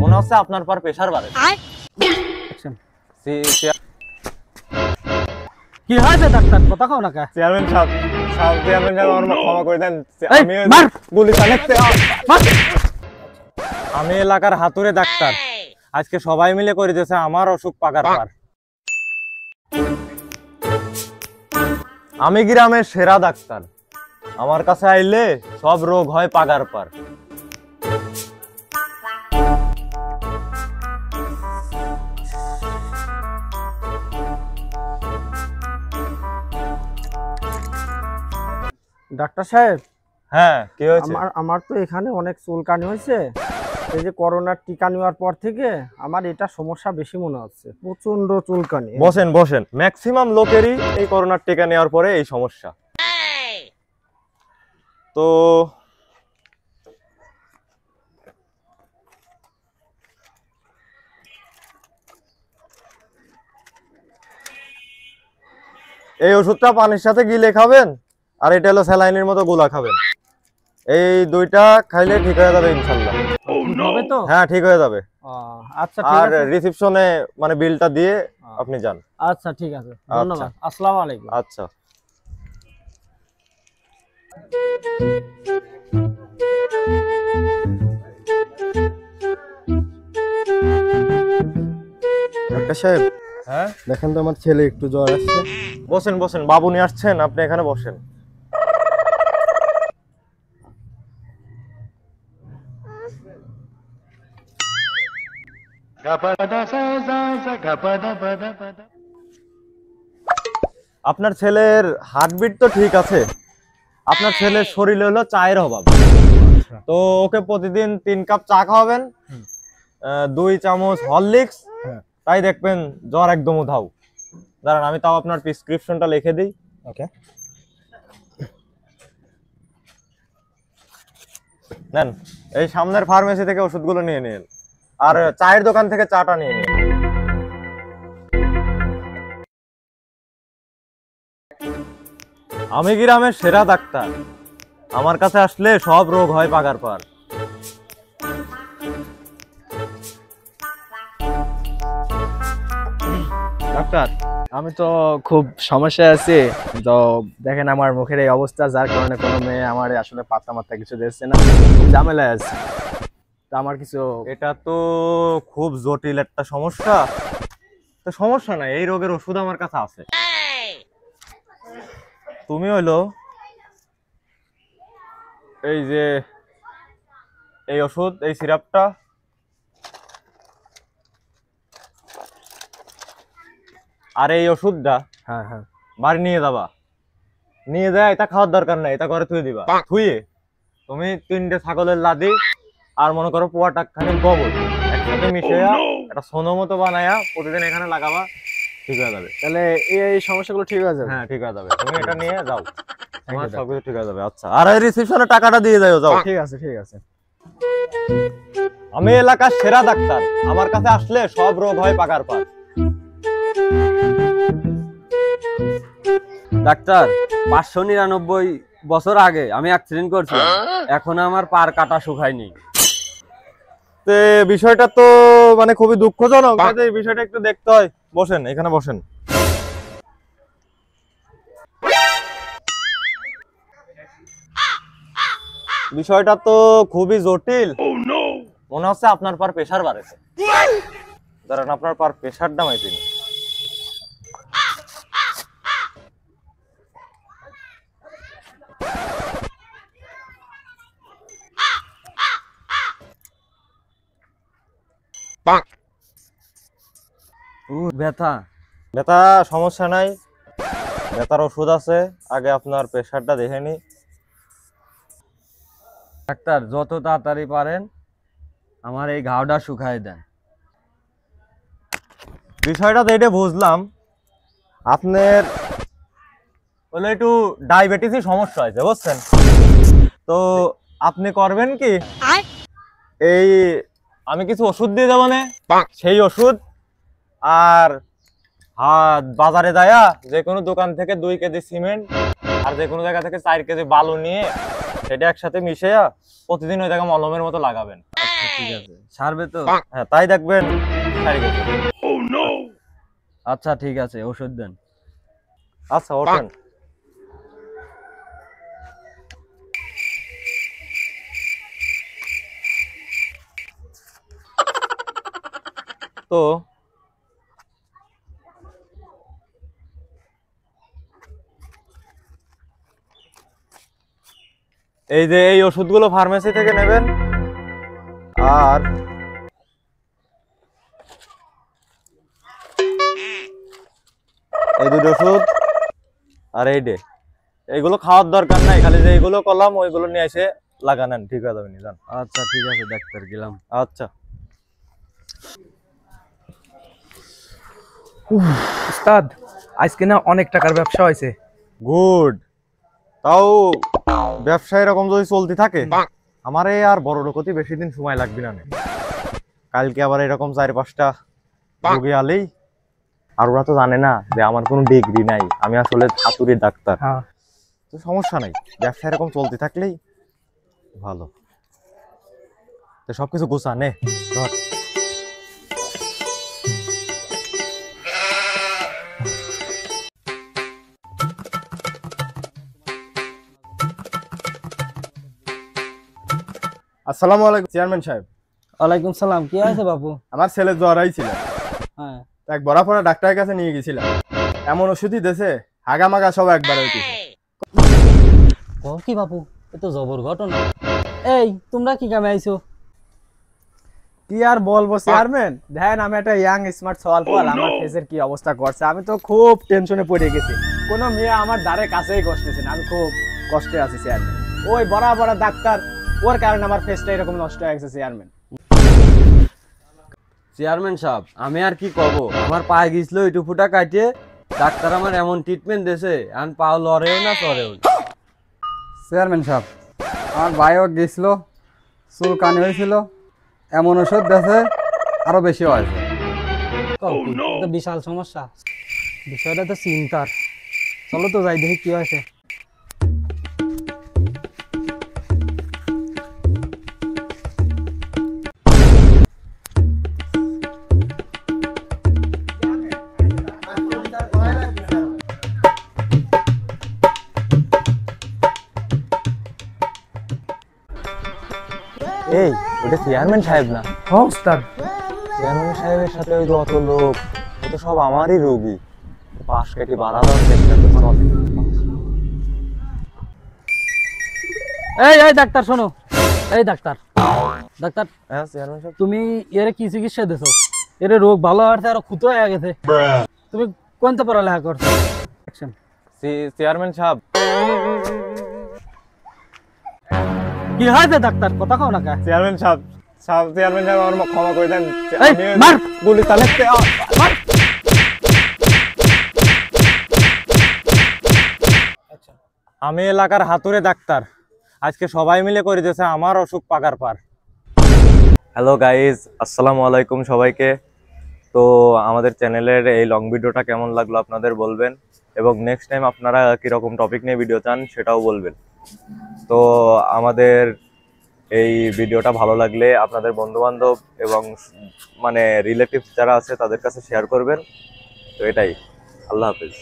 মনে হচ্ছে আপনার পর প্রেসার বাড়ে। কি হয়েছে ডাক্তার, কথা কও না কে? চেয়ারম্যান সাহেব, চেয়ারম্যান সাহেব আমার ক্ষমা করে দেন। গুলি চালাচ্ছে। আমি এলাকার হাতুড়ে ডাক্তার, আজকে সবাই মিলে করে দিয়েছে আমার অসুখ পাকার পার। আমি গ্রামের সেরা ডাক্তার, আমার কাছে আইলে সব রোগ হয় পাগার পার। ডাক্তার সাহেব, হ্যাঁ কি হয়েছে? আমার তো এখানে অনেক চুলকানি হয়েছে। এই যে করোনার টিকা নেওয়ার পর থেকে আমার এটা সমস্যা বেশি মনে হচ্ছে, প্রচন্ড চুলকানি। বসেন বসেন, ম্যাক্সিমাম লোকেরই এই করোনার টিকা নেওয়ার পরে এই সমস্যা। তো এই ওষুধটা পানির সাথে গিলে খাবেন, আর এটা হলো স্যালাইনের মতো গোলা খাবেন। এই দুইটা খাইলে ঠিক হয়ে যাবে ইনশাআল্লাহ। হবে তো? হ্যাঁ ঠিক হয়ে যাবে। আচ্ছা ঠিক আর আছে, রিসেপশনে মানে বিলটা দিয়ে আপনি যান। আচ্ছা ঠিক আছে, ধন্যবাদ। আসসালামু আলাইকুম। আচ্ছা। ডাক্তার সাহেব, হ্যাঁ দেখেন তো আমার ছেলে একটু জ্বর আসছে। বসেন বসেন, বাবু নিয়ে আসছেন, আপনি এখানে বসেন। আপনার ছেলের হার্টবিট তো ঠিক আছে, আপনার ছেলের শরীরে হলো চায়ের অভাব। তো ওকে প্রতিদিন 3 কাপ চা খাওয়াবেন, 2 চামচ হরলিক্স, তাই দেখবেন জ্বর একদম উধাও। দাঁড়ান আমি তাও আপনার প্রেসক্রিপশনটা লিখে দিই। ওকে, নেন, এই সামনের ফার্মেসি থেকে ওষুধগুলো নিয়ে নিন, আর চায়ের দোকান থেকে চাটা নিয়ে নিন। আমি গ্রামের সেরা ডাক্তার, আমার কাছে আসলে সব রোগ হয় পাগার পার। ডাক্তার, আমি তো খুব সমস্যায় আছি। তো দেখেন আমার মুখের এই অবস্থা, যার কারণে কোনো মেয়ে আমার আসলে পাত্তা মাত্তা কিছু দিচ্ছে না, খুব ঝামেলায় আছে। তো আমার কিছু এটা তো খুব জটিল একটা সমস্যা। তো সমস্যা নাই, এই রোগের ওষুধ আমার কাছে আছে। তুমি হইলো এই যে এই ওষুধ, এই সিরাপটা, আর এই ওষুধটা হ্যাঁ হ্যাঁ বাড়ি নিয়ে যাবা। নিয়ে যায় এটা খাওয়ার দরকার নাই, এটা ঘরে থুয়ে দিবা। থুয়ে তুমি 3টে ছাগলের লাদি আর মনে করো পোয়াটা খানি গোবর একসাথে মিশিয়ে একটা সোনো মতো বানায়া প্রতিদিন এখানে লাগাবা, ঠিক হয়ে যাবে। তাহলে এই সমস্যাগুলো ঠিক হয়ে যাবে? হ্যাঁ ঠিক হয়ে যাবে, তুমি এটা নিয়ে যাও, তোমার সবকিছু ঠিক হয়ে যাবে। আচ্ছা, আর এই রিসেপশনে টাকাটা দিয়ে যাও। যাও। ঠিক আছে ঠিক আছে। আমি এলাকার সেরা ডাক্তার, আমার কাছে আসলে সব রোগ হয় পাকার পার। ডাক্তার, 599 বছর আগে আমি অ্যাক্সিডেন্ট করছি, এখন আমার পার কাটা শুকায়নি। তে বিষয়টা তো মানে খুবই দুঃখজনক, এই বিষয়টা একটু দেখতে হয়। বসেন, এখানে বসেন। বিষয়টা তো খুবই জটিল, মনে হচ্ছে আপনার পার প্রেসার বাড়েছে। দাঁড়ান আপনার পার প্রেসারটা মাইপিনি। ব্যথা ব্যথা সমস্যা নাই, ব্যথার ওষুধ আছে, আগে আপনার প্রেসারটা দেখে নি। ডাক্তার, যত তাড়াতাড়ি পারেন আমার এই ঘাওটা শুকায় দেন। বিষয়টা তো এটা বুঝলাম, আপনার হলো একটু ডায়াবেটিসের সমস্যা হয়েছে, বুঝছেন? তো আপনি করবেন কি, এই আমি কিছু ওষুধ দিয়ে দেবো না, সেই ওষুধ আর বাজারে যায়া যে কোনো দোকান থেকে 2 কেজি সিমেন্ট আর যে কোনো জায়গা থেকে 4 কেজি বালু নিয়ে সেটা একসাথে মিশিয়ে প্রতিদিন ওই জায়গায় মলমের মতো লাগাবেন। আচ্ছা ঠিক আছে, সারবে তো? হ্যাঁ, তাই দেখবেন সারি গেছে। আচ্ছা ঠিক আছে, ওষুধ দেন। আচ্ছা, ওঠেন। তো এই যে এই ওষুধগুলো ফার্মেসি থেকে নেবেন, আর এই দুটো ওষুধ আর এই ডে, এইগুলো খাওয়ার দরকার নাই, খালি যে এইগুলো করলাম ওইগুলো নিয়ে এসে লাগানেন, ঠিক হয়ে যাবে নিজান। আচ্ছা ঠিক আছে ডাক্তার, গেলাম। আচ্ছা। উস্তাদ, আজকে না অনেক টাকার ব্যবসা হয়েছে। গুড। তাও ব্যবসা এরকম যদি চলতে থাকে আমার এই আর বড় লোকতি বেশি দিন সময় লাগবে না। কালকে আবার এরকম 4-5টা রোগী আলেই, আর ওরা তো জানে না যে আমার কোনো ডিগ্রি নাই, আমি আসলে হাতুড়ির ডাক্তার। তো সমস্যা নাই, ব্যবসা এরকম চলতে থাকলেই ভালো। তো সবকিছু গোছানে ধর। আসসালামু আলাইকুম চেয়ারম্যান সাহেব। ওয়ালাইকুম সালাম। কি আছে বাবু? আমার ছেলে জ্বর আইছিল, হ্যাঁ, এক বড়া পড়া ডাক্তারের কাছে নিয়ে গেছিলাম। এমন ওষুধই দেছে, হাগামাগা সব একবার হইতে। কি বাবু, এ তো জবর ঘটনা। এই তোমরা কি কামে আইছো? কি আর বলবো চেয়ারম্যান, দেখেন আমি একটা ইয়াং স্মার্ট সওয়াল পাল, আমার ফেসের কি অবস্থা করছে। আমি তো খুব টেনশনে পড়ে গেছি, কোনো মেয়ে আমার দ্বারে কাছেই বসতেছে না, আমি খুব কষ্টে আছি চেয়ারম্যান। ওই বড় বড় ডাক্তার, ওর কারণে আমার ফেসটা এরকম নষ্ট হয়ে গেছে চেয়ারম্যান। চেয়ারম্যান সাহেব, আমি আর কি কব, আমার পায়ে গিয়েছিল একটু ফুটা কাটিয়ে ডাক্তার আমার এমন ট্রিটমেন্ট দিয়েছে, আমি পাও লড়েও না চড়েও না। চেয়ারম্যান সাহেব, আমার ভাইও গেছিল, চুলকানি হয়েছিল, এমন ওষুধ দিয়েছে আরো বেশি হয়েছে। তো বিশাল সমস্যা, বিষয়টা তো চিন্তার। চলো তো যাই দেখি কি হয়েছে। এই ওটা চেয়ারম্যান সাহেব না? হ্যাঁ উস্তাদ। চেয়ারম্যান সাহেবের সাথে ওই যত লোক, ও তো সব আমারই রোগী। পাশ কেটে বাড়ানোর চেষ্টা তো চলে। এই ডাক্তার শোনো। এই ডাক্তার, হ্যাঁ চেয়ারম্যান সাহেব। তুমি এর কি চিকিৎসা দিছো? এর রোগ ভালো হওয়ার আরো ক্ষুতো হয়ে গেছে। তুমি কোনটা পড়ালেখা করছো? চেয়ারম্যান সাহেব, কি হয়েছে ডাক্তার? কথা কও না কা? চেয়ারম্যান সাহেব, চেয়ারম্যান সাহেব আমার ক্ষমা করে দেন। এই, মার! গুলি তাহলে আমি এলাকার হাতুড়ে ডাক্তার, আজকে সবাই মিলে করে দিয়েছে আমার অসুখ পাকার পার। হ্যালো গাইজ, আসসালামু আলাইকুম সবাইকে। তো আমাদের চ্যানেলের এই লং ভিডিওটা কেমন লাগলো আপনাদের বলবেন, এবং নেক্সট টাইম আপনারা কীরকম টপিক নিয়ে ভিডিও চান সেটাও বলবেন। তো আমাদের এই ভিডিওটা ভালো লাগলে আপনাদের বন্ধুবান্ধব এবং মানে রিলেটিভ যারা আছে তাদের কাছে শেয়ার করবেন। তো এটাই, আল্লাহ হাফেজ।